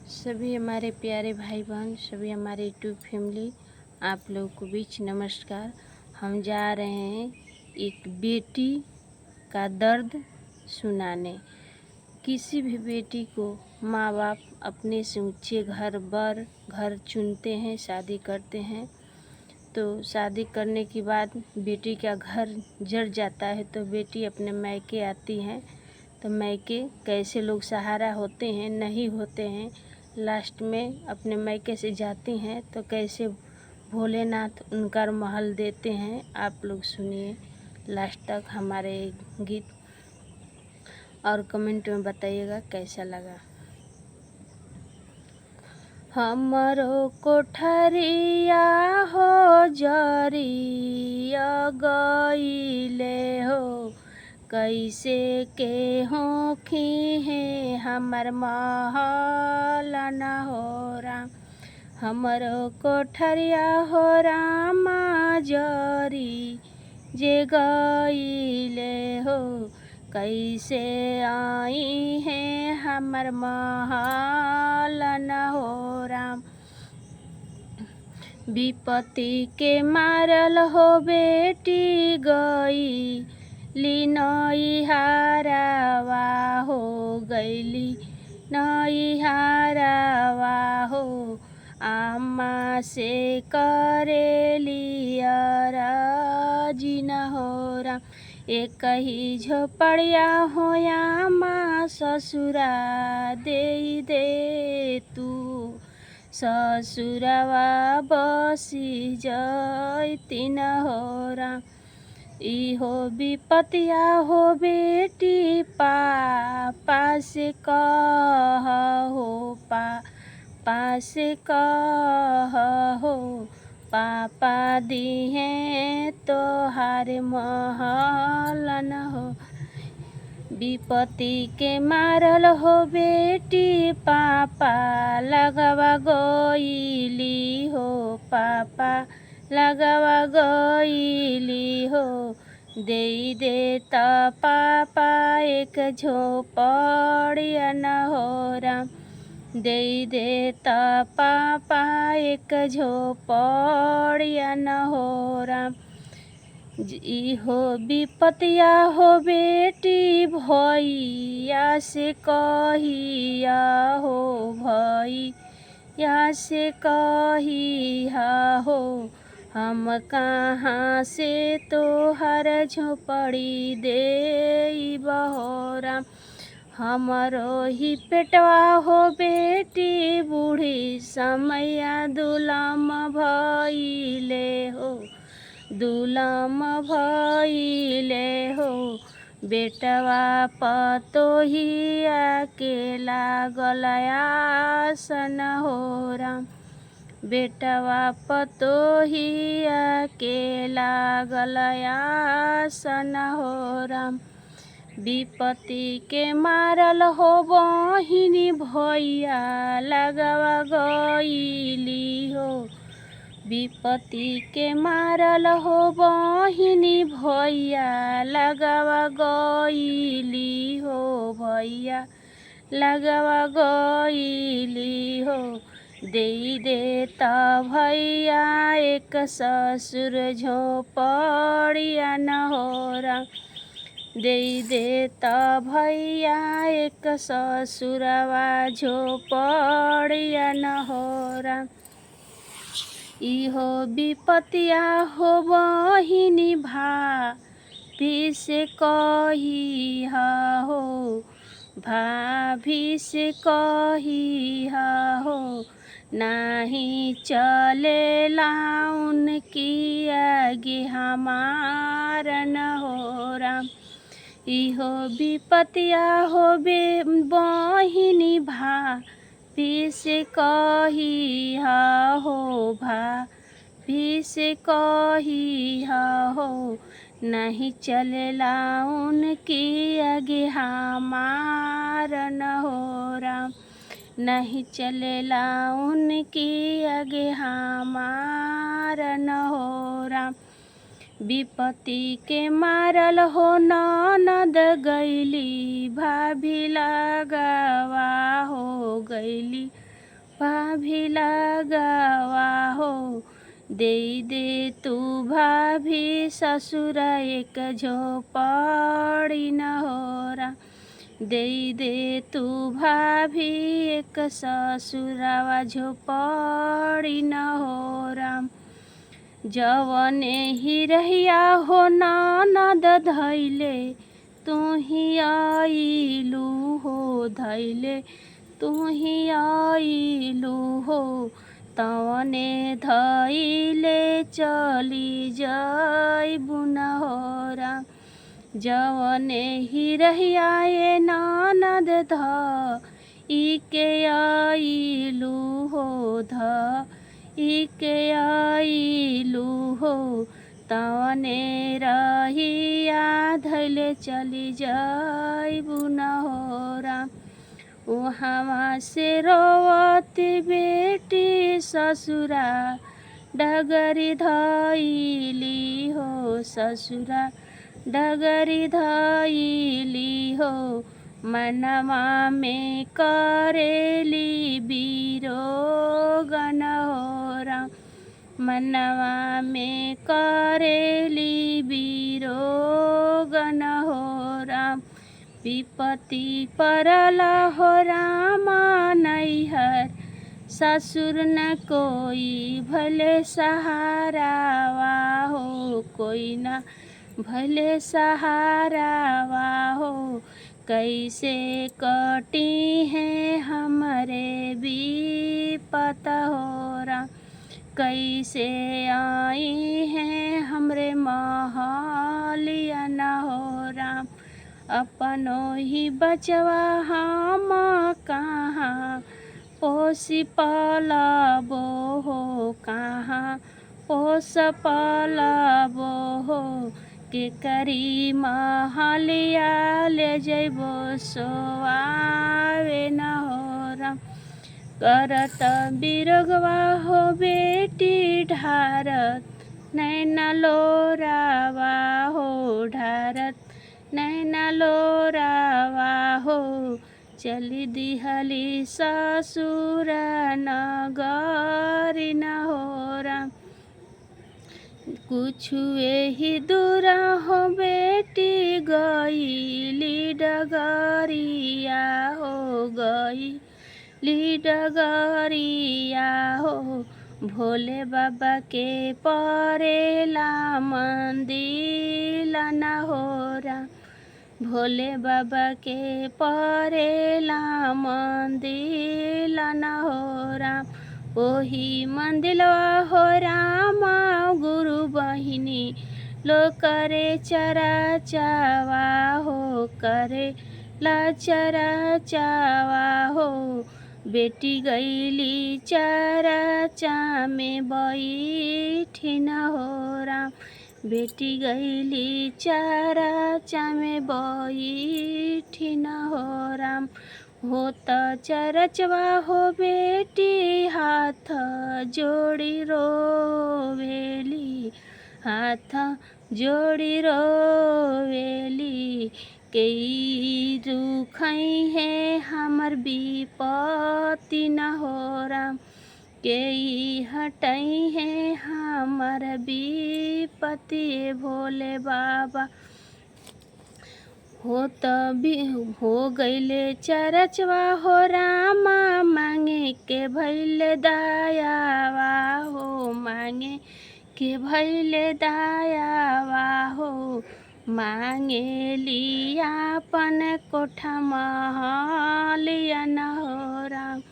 सभी हमारे प्यारे भाई बहन, सभी हमारे यूट्यूब फैमिली, आप लोगों को बीच नमस्कार। हम जा रहे हैं एक बेटी का दर्द सुनाने। किसी भी बेटी को माँ बाप अपने से ऊँचे घर चुनते हैं, शादी करते हैं। तो शादी करने के बाद बेटी का घर जड़ जाता है तो बेटी अपने मायके आती है। तो मायके कैसे लोग सहारा होते हैं, नहीं होते हैं, लास्ट में अपने मायके से जाती हैं तो कैसे भोलेनाथ उनका महल देते हैं। आप लोग सुनिए लास्ट तक हमारे गीत और कमेंट में बताइएगा कैसा लगा। हमरो कोठरिया हो जरिया गईले हो, कैसे के होखी है हमर महल न हो राम। हमरो कोठरिया हो रामा जरी जे गईले हो, कैसे आई है हमर महल न हो राम। विपत्ति के मारल हो बेटी गई ली हारावा हो, गईली हारावा हो। आमा से करेली अराजी न हो राम। एक ही झोपड़िया हो आमा ससुरा दे तू, ससुरवा बसी जैती न हो राम। इहो विपतिया हो बेटी पापा से कह हो, पापा से कह हो। पापा दिहे तोहार महल न हो। विपत्ति के मारल हो बेटी पापा लगवा गईली हो, पापा लगवा गईली हो। दे त पापा एक झोपड़िया न हो राम। दे त पापा एक झोपड़िया न हो राम। इहो विपतिया हो बेटी भैया से कहिया हो, भैया से कहिया हो। हम कहाँ से तोहर झोपड़ी देब हो राम। हमरो ही पेटवा हो बेटी बूढ़ी समैया दुलम भइले हो, दुलम भइले हो। बेटवा पतोहिया के लागल आसन हो राम। बेटवा पतोहिया के लागल आसन हो राम। विपत्ति के मारल हो बहिनी भैया लगवा गईली हो। विपत्ति के मारल हो बहिनी भैया लगवा गईली हो, भैया लगवा गईली हो। दे त भैया एक ससुर झोपड़िया न हो राम। दे त भैया एक ससुरवा झोपड़िया न हो राम। इहो विपतिया हो बहिनी भाभी से कहिया हो, भाभी से कहिया हो। नहीं चलेला उनकी आगे हमार न हो राम। इहो विपतिया हो बहिनी भाभी से कहिया हो, भाभी से कहिया हो। नहीं चलेला उनकी आगे हमार न हो राम। नहीं चलेला उनकी आगे हमार न हो राम। विपत्ति के मारल हो ननद गईली भाभी लगवा हो, गईली भाभी लगावा हो, दे दे तू भाभी ससुर एक झोपड़ी न हो राम, दे दे तू भाभी एक ससुरावा झोपड़ी न हो राम। जवने ही रहिया हो ननद धैले, तू ही आइलू हो धैले, तू ही आइलू हो, तवने धैले चली जाइबू न हो राम। जवने ही रहिया ये ननद इके आइलू हो इके आइलू हो, तवने रहिया धैले चली जाइबू न हो राम। वहाँ से रोवत बेटी ससुरा डगरी धैली हो, ससुरा डगरी धैली हो, मनवा में करेली बिरोगन हो राम, मनवा में करेली बिरोगन हो राम। विपत्ति परल हो रामा नैहर, ससुर न कोई भले सहारावा हो, कोई न भले सहारावा हो, कैसे कटी है हमरे विपत हो राम, कैसे आई है हमरे महलिया न हो राम। अपनो ही बचवा हम कहाँ पोसी पालबो हो, कहाँ पोस पालबो हो, के करी महलिया ले जइबो सोआवे न हो राम। करत बिरगवा हो बेटी ढारत नैना लोरावा हो, ढारत नैना लोरावा हो, चली दिहली ससुर नगरी न हो राम। कुछ एही दूर हो बेटी गईली डगरिया हो, गईली डगरिया हो, भोले बाबा के परेला मंदिर न हो राम, भोले बाबा के परेला मंदिर न हो राम। ओही मंदिलवा हो रामा गुरु बहिनी लो करे चरा चावा हो, करे ला चरा चावा हो, बेटी गईली चरा चा में बैठी न हो राम, बेटी गईली चरा चा में बैठी न हो राम। होत चरचवा हो बेटी हाथ जोड़ी रोवेली, हाथ जोड़ी रोवेली, कई दुखई है हमर विपत्ति न हो राम, कई हटई है हमर विपत्ति भोले बाबा। हो गईले चरचवा हो रामा मांगे के भैले दायावा हो, मांगे के भैले दायावा हो, मांगे लियापन कोठा महलिया न हो राम,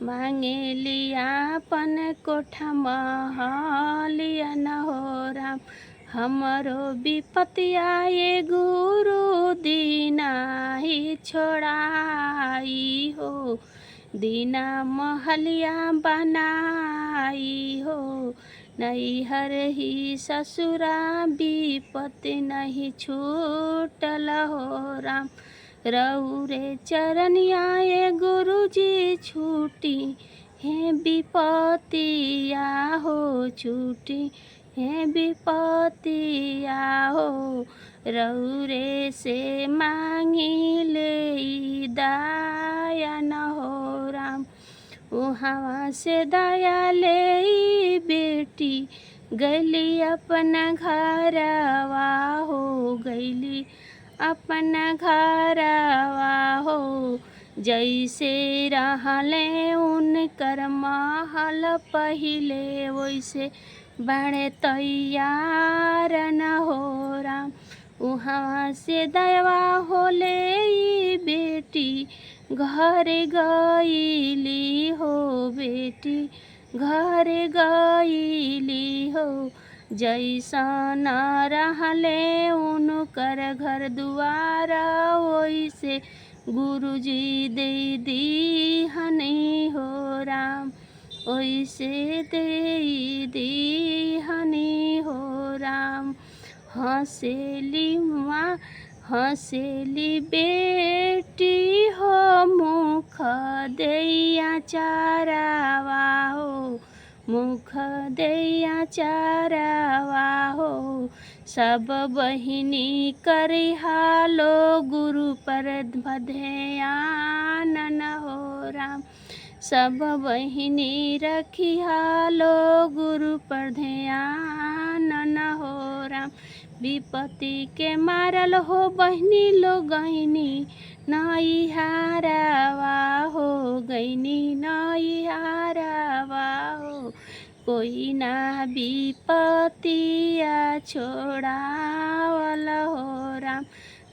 मांगे लियापन कोठा महलिया न हो राम। हमरो विपतिया ये गुरु दीना ही छोड़ाई हो, दीना महलिया बनाई हो, नैहर ही ससुरा विपत्ति नहीं छूटल हो राम। रउरे चरनिया ये गुरु जी छूटी है विपतिया हो, छूटी है विपतिया हो, रउरे से मांगी ले दाया न हो राम। उहवा से दया ले बेटी गैली अपना घरवा हो, गैली अपना घरवा हो। जैसे रहले उनकर महल पहिले, वैसे बड़े तैयार न हो राम। उहाँ से दया होले ई बेटी घर गईली हो, बेटी घर गईली हो। जैसन रहले उनकर घर दुआर, वैसे गुरुजी दे दीहनी हो राम, वैसे दे दीहनी हो राम। हंसेली माँ हंसेली बेटी हो, मुख दैया चारावा हो, मुख दैया चारावा हो। सब बहिनी करिहालो गुरु पर ध्यान न हो राम। सब बहिनी रखिहालो गुरु पर ध्यान न हो राम। विपत्ति के मारल हो बहिनी लो गईनी नैहरवा हो, गईनी नैहरवा हो। कोई ना विपत्तिया छोड़ावल हो राम।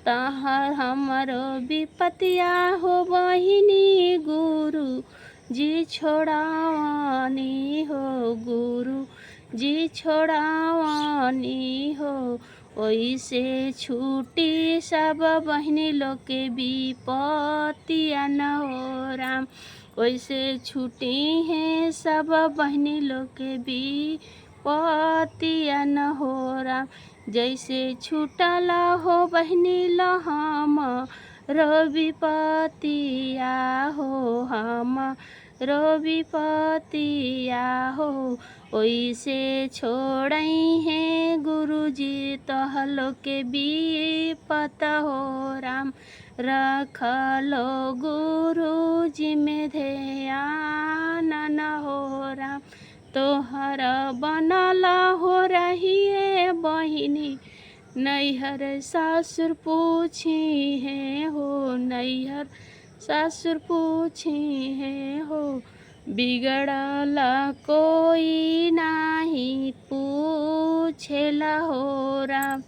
तहर हमरो विपत्तिया हो बहिनी गुरु जी छोड़ावनी हो, गुरु जी छोड़ावनी हो। ओइसे छूटी सब बहिनी लोग के विपत्तिया न हो राम, ओइसे छूटी हैं सब बहिनी लोग के विपत्तिया न हो राम। जैसे छूटल हो बहिनी लो हम रो विपत्तिया हो, हम रो विपत्तिया हो। ओइसे छोड़ई है गुरुजी तहलो के विपत हो राम। रखलो गुरुजी में ध्यान न हो राम। तोहर बनल हो रही है बहिनी नैहर सासुर पूछी है हो, नैहर सासुर पूछी है हो। बिगड़ल कोई नाही पूछेला हो राम।